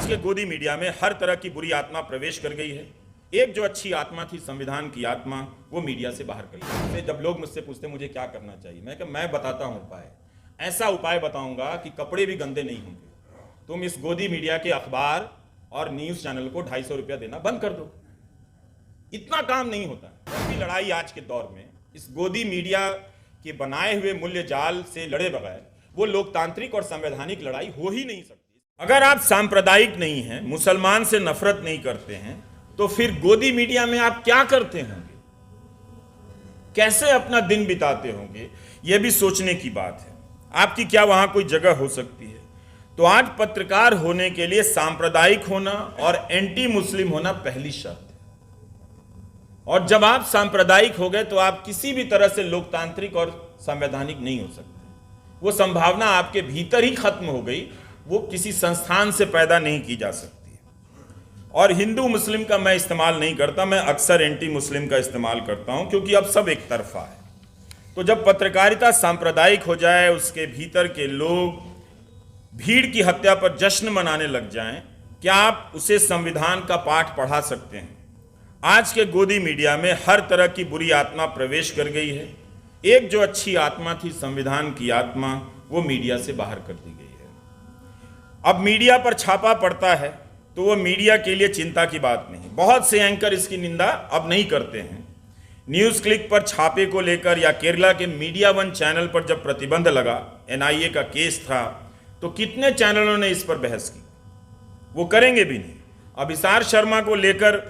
के गोदी मीडिया में हर तरह की बुरी आत्मा प्रवेश कर गई है। एक जो अच्छी आत्मा थी, संविधान की आत्मा, वो मीडिया से बाहर कर गई। जब लोग मुझसे पूछते मुझे क्या करना चाहिए, मैं बताता हूँ उपाय। ऐसा उपाय बताऊंगा कि कपड़े भी गंदे नहीं होंगे। तुम इस गोदी मीडिया के अखबार और न्यूज़ चैनल को 250 रुपया देना बंद कर दो। इतना काम नहीं होता। ऐसी लड़ाई आज के दौर में इस गोदी मीडिया के बनाए हुए मूल्य जाल से लड़े बगैर वो लोकतांत्रिक और संवैधानिक लड़ाई हो ही नहीं सकती। अगर आप सांप्रदायिक नहीं हैं, मुसलमान से नफरत नहीं करते हैं, तो फिर गोदी मीडिया में आप क्या करते होंगे, कैसे अपना दिन बिताते होंगे, यह भी सोचने की बात है। आपकी क्या वहां कोई जगह हो सकती है? तो आज पत्रकार होने के लिए सांप्रदायिक होना और एंटी मुस्लिम होना पहली शर्त है। और जब आप सांप्रदायिक हो गए तो आप किसी भी तरह से लोकतांत्रिक और संवैधानिक नहीं हो सकते। वो संभावना आपके भीतर ही खत्म हो गई, वो किसी संस्थान से पैदा नहीं की जा सकती। और हिंदू मुस्लिम का मैं इस्तेमाल नहीं करता, मैं अक्सर एंटी मुस्लिम का इस्तेमाल करता हूं, क्योंकि अब सब एक तरफा है। तो जब पत्रकारिता सांप्रदायिक हो जाए, उसके भीतर के लोग भीड़ की हत्या पर जश्न मनाने लग जाएं, क्या आप उसे संविधान का पाठ पढ़ा सकते हैं? आज के गोदी मीडिया में हर तरह की बुरी आत्मा प्रवेश कर गई है। एक जो अच्छी आत्मा थी, संविधान की आत्मा, वो मीडिया से बाहर कर दी गई है। अब मीडिया पर छापा पड़ता है तो वो मीडिया के लिए चिंता की बात नहीं। बहुत से एंकर इसकी निंदा अब नहीं करते हैं। न्यूज़ क्लिक पर छापे को लेकर या केरला के मीडिया वन चैनल पर जब प्रतिबंध लगा, एनआईए का केस था, तो कितने चैनलों ने इस पर बहस की। वो करेंगे भी नहीं। अभिसार शर्मा को लेकर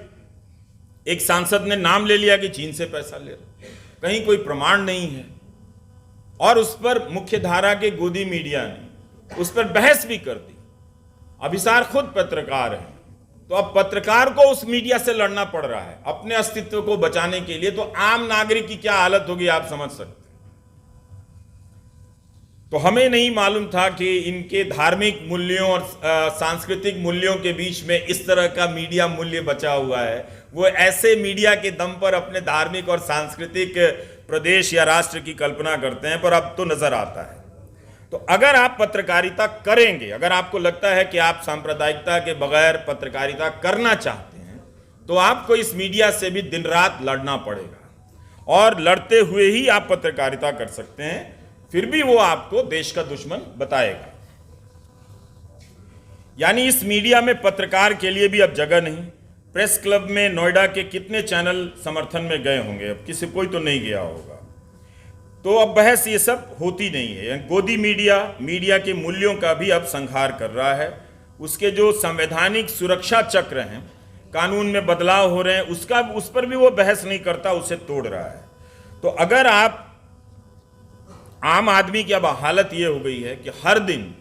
एक सांसद ने नाम ले लिया कि चीन से पैसा ले रहा, कहीं कोई प्रमाण नहीं है, और उस पर मुख्य धारा के गोदी मीडिया ने उस पर बहस भी कर दी। अभिसार खुद पत्रकार है, तो अब पत्रकार को उस मीडिया से लड़ना पड़ रहा है अपने अस्तित्व को बचाने के लिए। तो आम नागरिक की क्या हालत होगी आप समझ सकते हैं। तो हमें नहीं मालूम था कि इनके धार्मिक मूल्यों और सांस्कृतिक मूल्यों के बीच में इस तरह का मीडिया मूल्य बचा हुआ है। वो ऐसे मीडिया के दम पर अपने धार्मिक और सांस्कृतिक प्रदेश या राष्ट्र की कल्पना करते हैं, पर अब तो नजर आता है। तो अगर आप पत्रकारिता करेंगे, अगर आपको लगता है कि आप सांप्रदायिकता के बगैर पत्रकारिता करना चाहते हैं, तो आपको इस मीडिया से भी दिन रात लड़ना पड़ेगा, और लड़ते हुए ही आप पत्रकारिता कर सकते हैं। फिर भी वो आपको देश का दुश्मन बताएगा। यानी इस मीडिया में पत्रकार के लिए भी अब जगह नहीं। प्रेस क्लब में नोएडा के कितने चैनल समर्थन में गए होंगे, अब किसी कोई तो नहीं गया होगा। तो अब बहस ये सब होती नहीं है। गोदी मीडिया के मूल्यों का भी अब संहार कर रहा है। उसके जो संवैधानिक सुरक्षा चक्र हैं, कानून में बदलाव हो रहे हैं, उस पर भी वो बहस नहीं करता, उसे तोड़ रहा है। तो अगर आप आम आदमी की अब हालत ये हो गई है कि हर दिन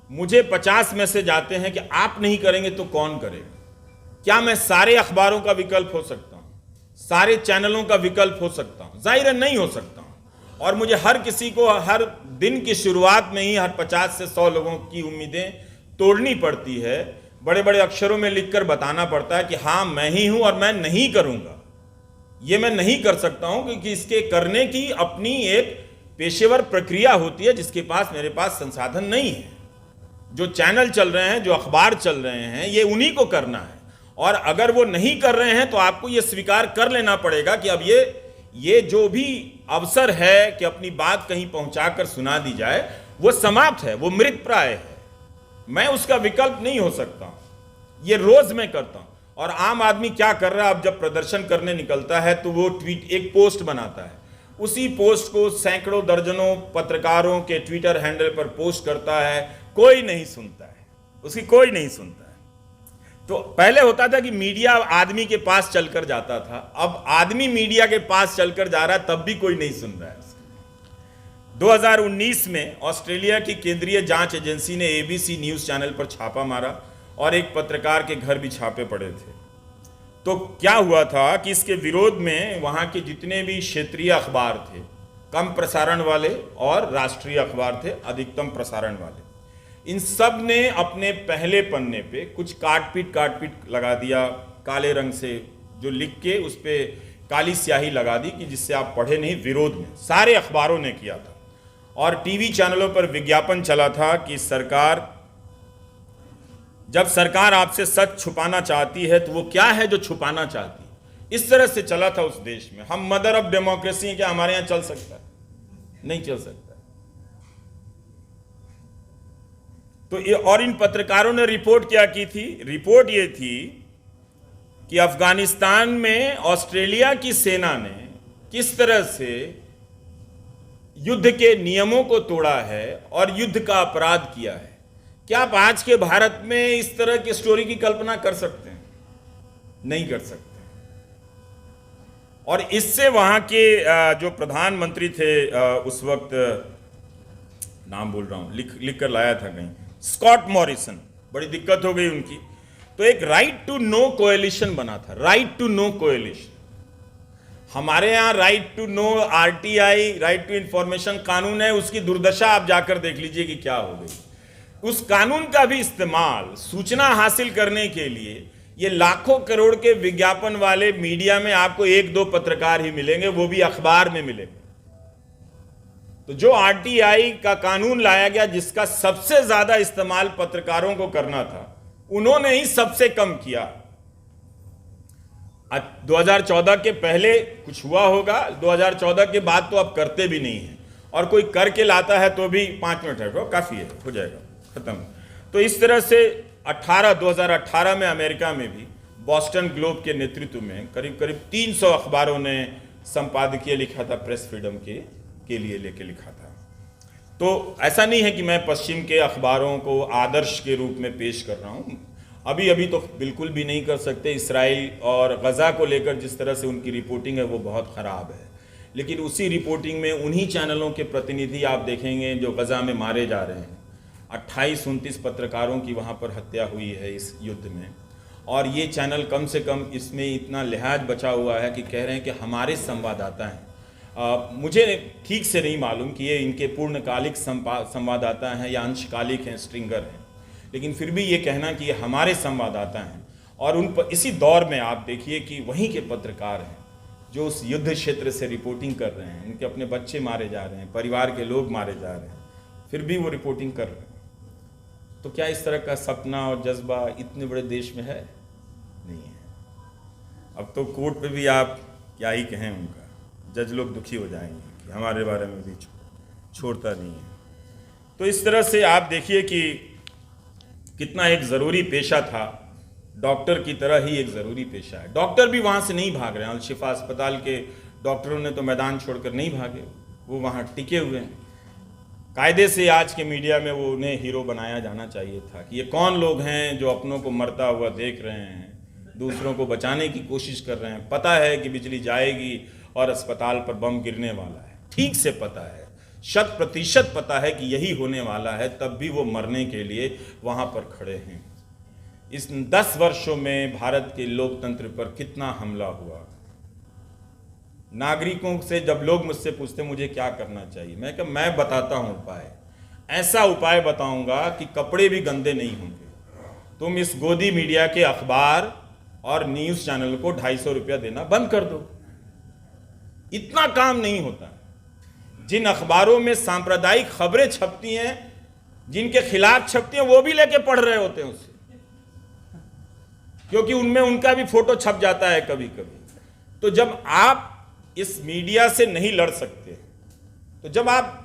मुझे 50 मैसेज आते हैं कि आप नहीं करेंगे तो कौन करेगा। क्या मैं सारे अखबारों का विकल्प हो सकता हूं, सारे चैनलों का विकल्प हो सकता हूं? जाहिर है नहीं हो सकता हूं। और मुझे हर किसी को हर दिन की शुरुआत में ही हर 50 से 100 लोगों की उम्मीदें तोड़नी पड़ती है। बड़े बड़े अक्षरों में लिखकर बताना पड़ता है कि हाँ मैं ही हूं और मैं नहीं करूंगा। ये मैं नहीं कर सकता हूं क्योंकि इसके करने की अपनी एक पेशेवर प्रक्रिया होती है, जिसके पास मेरे पास संसाधन नहीं है। जो चैनल चल रहे हैं, जो अखबार चल रहे हैं, ये उन्हीं को करना है। और अगर वो नहीं कर रहे हैं तो आपको ये स्वीकार कर लेना पड़ेगा कि अब ये जो भी अवसर है कि अपनी बात कहीं पहुंचाकर सुना दी जाए, वो समाप्त है, वो मृत प्राय है। मैं उसका विकल्प नहीं हो सकता। ये रोज मैं करता हूं। और आम आदमी क्या कर रहा है, अब जब प्रदर्शन करने निकलता है तो वो एक पोस्ट बनाता है, उसी पोस्ट को सैकड़ों दर्जनों पत्रकारों के ट्विटर हैंडल पर पोस्ट करता है। कोई नहीं सुनता है, उसकी कोई नहीं सुनता है। तो पहले होता था कि मीडिया आदमी के पास चलकर जाता था, अब आदमी मीडिया के पास चलकर जा रहा है, तब भी कोई नहीं सुन रहा है। 2019 में ऑस्ट्रेलिया की केंद्रीय जांच एजेंसी ने एबीसी न्यूज चैनल पर छापा मारा और एक पत्रकार के घर भी छापे पड़े थे। तो क्या हुआ था कि इसके विरोध में वहां के जितने भी क्षेत्रीय अखबार थे, कम प्रसारण वाले, और राष्ट्रीय अखबार थे, अधिकतम प्रसारण वाले, इन सब ने अपने पहले पन्ने पे कुछ काट पीट लगा दिया काले रंग से, जो लिख के उस पर काली स्याही लगा दी कि जिससे आप पढ़े नहीं। विरोध में सारे अखबारों ने किया था और टीवी चैनलों पर विज्ञापन चला था कि सरकार जब सरकार आपसे सच छुपाना चाहती है तो वो क्या है जो छुपाना चाहती है? इस तरह से चला था उस देश में। हम मदर ऑफ डेमोक्रेसी, क्या हमारे यहां चल सकता है? नहीं चल सकता। तो ये, और इन पत्रकारों ने रिपोर्ट क्या की थी? रिपोर्ट ये थी कि अफगानिस्तान में ऑस्ट्रेलिया की सेना ने किस तरह से युद्ध के नियमों को तोड़ा है और युद्ध का अपराध किया है। क्या आप आज के भारत में इस तरह की स्टोरी की कल्पना कर सकते हैं? नहीं कर सकते। और इससे वहां के जो प्रधानमंत्री थे उस वक्त, नाम भूल रहा हूं, लिख कर लाया था कहीं, स्कॉट मॉरिसन, बड़ी दिक्कत हो गई उनकी। तो एक राइट टू नो कोएलिशन बना था, राइट टू नो कोएलिशन। हमारे यहां right to know, RTI, right to information कानून है, उसकी दुर्दशा आप जाकर देख लीजिए कि क्या हो गई। उस कानून का भी इस्तेमाल सूचना हासिल करने के लिए, ये लाखों करोड़ के विज्ञापन वाले मीडिया में आपको एक दो पत्रकार ही मिलेंगे, वो भी अखबार में मिलेंगे। तो जो आरटीआई का कानून लाया गया, जिसका सबसे ज्यादा इस्तेमाल पत्रकारों को करना था, उन्होंने ही सबसे कम किया। 2014 के पहले कुछ हुआ होगा, 2014 के बाद तो अब करते भी नहीं है, और कोई करके लाता है तो भी 5 मिनट है, काफी है, हो जाएगा, खत्म। तो इस तरह से 2018 में अमेरिका में भी बॉस्टन ग्लोब के नेतृत्व में करीब करीब 300 अखबारों ने संपादकीय लिखा था, प्रेस फ्रीडम के लिए लेके लिखा था। तो ऐसा नहीं है कि मैं पश्चिम के अखबारों को आदर्श के रूप में पेश कर रहा हूं, अभी तो बिल्कुल भी नहीं कर सकते। इसराइल और गजा को लेकर जिस तरह से उनकी रिपोर्टिंग है वो बहुत खराब है, लेकिन उसी रिपोर्टिंग में उन्हीं चैनलों के प्रतिनिधि आप देखेंगे जो गजा में मारे जा रहे हैं। 28-29 पत्रकारों की वहाँ पर हत्या हुई है इस युद्ध में, और ये चैनल कम से कम इसमें इतना लिहाज बचा हुआ है कि कह रहे हैं कि हमारे संवाददाता हैं। मुझे ठीक से नहीं मालूम कि ये इनके पूर्णकालिक संवाददाता हैं या अंशकालिक हैं, स्ट्रिंगर हैं, लेकिन फिर भी ये कहना कि ये हमारे संवाददाता हैं। और उन पर इसी दौर में आप देखिए कि वहीं के पत्रकार हैं जो उस युद्ध क्षेत्र से रिपोर्टिंग कर रहे हैं, उनके अपने बच्चे मारे जा रहे हैं, परिवार के लोग मारे जा रहे हैं, फिर भी वो रिपोर्टिंग कर रहे हैं। तो क्या इस तरह का सपना और जज्बा इतने बड़े देश में है? नहीं है। अब तो कोर्ट पे भी आप क्या ही कहें, उनका जज लोग दुखी हो जाएंगे कि हमारे बारे में भी छोड़ता नहीं है। तो इस तरह से आप देखिए कि कितना एक ज़रूरी पेशा था, डॉक्टर की तरह ही एक ज़रूरी पेशा है। डॉक्टर भी वहाँ से नहीं भाग रहे हैं, अल-शिफा अस्पताल के डॉक्टरों ने तो मैदान छोड़कर नहीं भागे, वो वहाँ टिके हुए हैं। कायदे से आज के मीडिया में वो उन्हें हीरो बनाया जाना चाहिए था कि ये कौन लोग हैं जो अपनों को मरता हुआ देख रहे हैं, दूसरों को बचाने की कोशिश कर रहे हैं। पता है कि बिजली जाएगी और अस्पताल पर बम गिरने वाला है, ठीक से पता है, 100% पता है कि यही होने वाला है, तब भी वो मरने के लिए वहाँ पर खड़े हैं। इस 10 वर्षों में भारत के लोकतंत्र पर कितना हमला हुआ। नागरिकों से जब लोग मुझसे पूछते मुझे क्या करना चाहिए, मैं बताता हूँ उपाय। ऐसा उपाय बताऊंगा कि कपड़े भी गंदे नहीं होंगे। तुम इस गोदी मीडिया के अखबार और न्यूज़ चैनल को 250 रुपया देना बंद कर दो। इतना काम नहीं होता। जिन अखबारों में सांप्रदायिक खबरें छपती हैं, जिनके खिलाफ छपती हैं, वो भी लेके पढ़ रहे होते हैं उसे, क्योंकि उनमें उनका भी फोटो छप जाता है कभी कभी। तो जब आप इस मीडिया से नहीं लड़ सकते, तो जब आप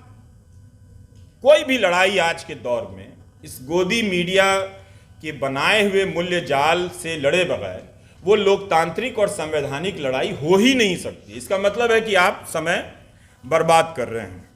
कोई भी लड़ाई आज के दौर में इस गोदी मीडिया के बनाए हुए मूल्य जाल से लड़े बगैर, वो लोकतांत्रिक और संवैधानिक लड़ाई हो ही नहीं सकती। इसका मतलब है कि आप समय बर्बाद कर रहे हैं।